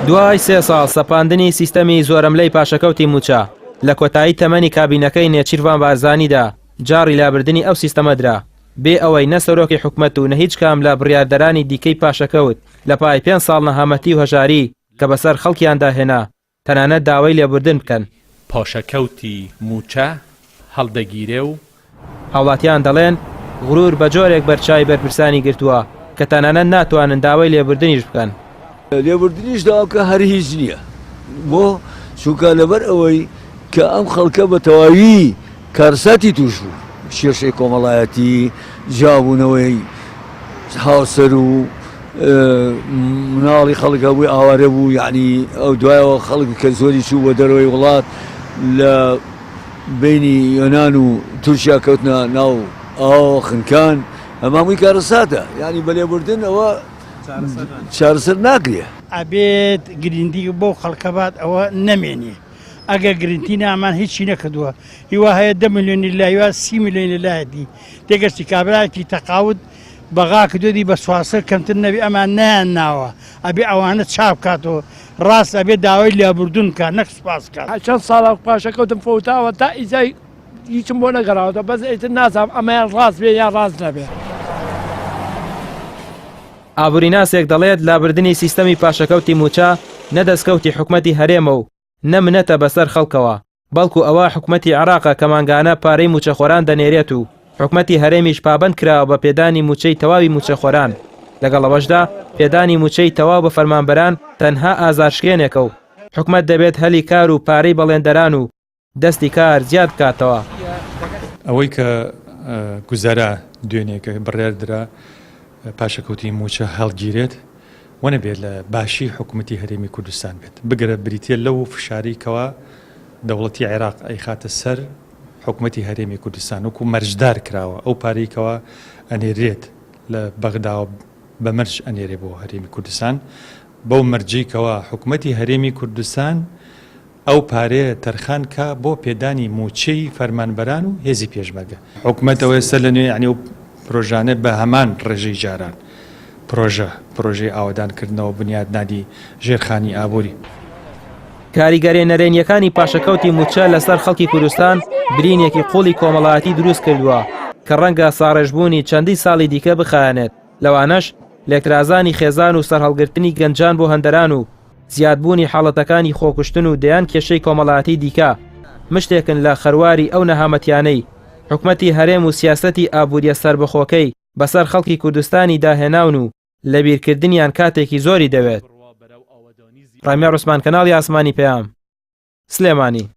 دوای 3 ساڵ سەپاندنی سیستەمی زۆرەملەی پاشەکەوتی موچە لە کۆتایی تەمەنی کابینەکەی نێچیروان بارزانیدا جاڕی لابردنی ئەو سیستەمەدرا بێ ئەوەی نە سەرۆکی حکومەت و نە هیچ کام لە بڕیاردەرانی دیکەی پاشەکەوت لە پای 5 ساڵ نەهامەتی و هەژاری کە بەسەر خەڵکیاندا هێنا تەنانەت داوای لێبوردن بکەن. پاشەکەوتی موچە هەڵدەگیرێ و هاوڵاتیان دەڵێن غرور بە جۆرێک بەرچای بەرپرسانی گرتووە کە تەنانەت ناتوانن داوای لێبوردنیش بکەن. لێبوردنیش داوکە هەر هیچ نییە بۆ چونکە لەبەر ئەوەی کە ئەم خەڵکە بە تەواوی کارساتی توش بوو شێشەی کۆمەڵایەتی جیابوونەوەی هاوسەر و مناڵی خەڵکە بووی ئاوارە بوو یعنی ئەو دوایەوە خەڵک کە زۆری چوو بە دەرەوەی وڵات لە بینی یۆنان و تورکیا کەوتنە ناو ئاو خنکان ئەمامووی کارەساتە یعنی بە لێبوردن ئەوە چارەسەر ناکرێ ئەبێت گرنگی بۆ خەڵکەبات ئەوە نەمێنێ ئەگە گرنگی نامان هیچی نەکردووە هیوا هەیە 10 میلیۆنی لایوە 30 میلیۆنی لایەتی تێگەشتی کابراایەکی تەقاوت بەغا کردوی بە سواسە کەمتر نەبی ئەمان نیان ناوە ئەبێ ئەوانە چاپ کاتەوە ڕاست ئەبێ داوای لێبوردون کە نەک سوپاس کات. چەند ساڵە پاشەکەوتم فوتاوە تا ئیزای هیچم بۆ نەگەڕاوەتە بەس ئیتر نازانم ئەمەیان ڕاست بێ یان ڕاست نەبێ. ئابووریناسێک دەڵێت لابردنی سیستەمی پاشەکەوتی موچە نەدەستکەوتی حکومەتی هەرێمە و نەمنەتە بەسەر خەڵکەوە بەڵکو ئەوە حکومەتی عێراقە کە مانگانە پارەی موچەخۆران دەنێرێت و حکومەتی هەرێمیش پابند کراوە بە پێدانی موچەی تەواوی موچەخۆران لەگەڵەوەشدا پێدانی موچەی تەواو بە فەرمانبەران تەنها ئازارشکێنێکە و حکومەت دەبێت هەلی کار و پارەی بەڵێندەران و دەستی کار زیاد بکاتەوە. ئەوەی کە گوزارە دوێنێکە بڕیاردرا پاشەکەوتی موچە هەڵگیرێت وەنە بێت لە باشی حکوومەتی هەرێمی کوردستان بێت بگرە بریتە لەو فشاریکەوە دەوڵەتی عێراق ئەی خاتە سەر حکوومەتی هەرێمی کوردستان وەکو مەرجدار کراوە ئەو پارەیەکەوە ئەنێرێت لە بەغداوە بە مەرج ئەنێرێ بۆ هەرێمی کوردستان بەو مەرجەیەکەوە حکوومەتی هەرێمی کوردستان ئەو پارەیە تەرخان کا بۆ پێدانی موچەی فەرمانبەران و هێزی پێشمەرگە حکوومەتەوە ئێستا لە نوێ ینی ئەو پرۆژانە بە هەمان ڕێژەی جاران پرۆژەی ئاوادانکردنەوە بنیادنادی ژێرخانی ئابووری. کاریگەری نەرێنیەکانی پاشەکەوتی موچە لەسەر خەڵکی کوردستان برینێکی قوڵی کۆمەڵایەتی دروست کردووە کە ڕەنگە ساڕێژبوونی چەندی ساڵی دیکە بخایەنێت لەوانەش لێکترازانی خێزان و سەرهەڵگرتنی گەنجان بۆ هەندەران و زیادبوونی حاڵەتەکانی خۆکوشتن و دەیان کێشەی کۆمەڵایەتی دیکە مشتێکن لە خەرواری ئەو نەهامەتیانەی حکومەتی هەرێم و سیاسەتی ئابووریە سربەخۆکەی بەسەر خەڵکی کوردستانی داهێناون و لە بیرکردنیان کاتێکی زۆری دەوێت. ڕامیا ڕوسمان کەناڵی ئاسمانی پێام سلێمانی.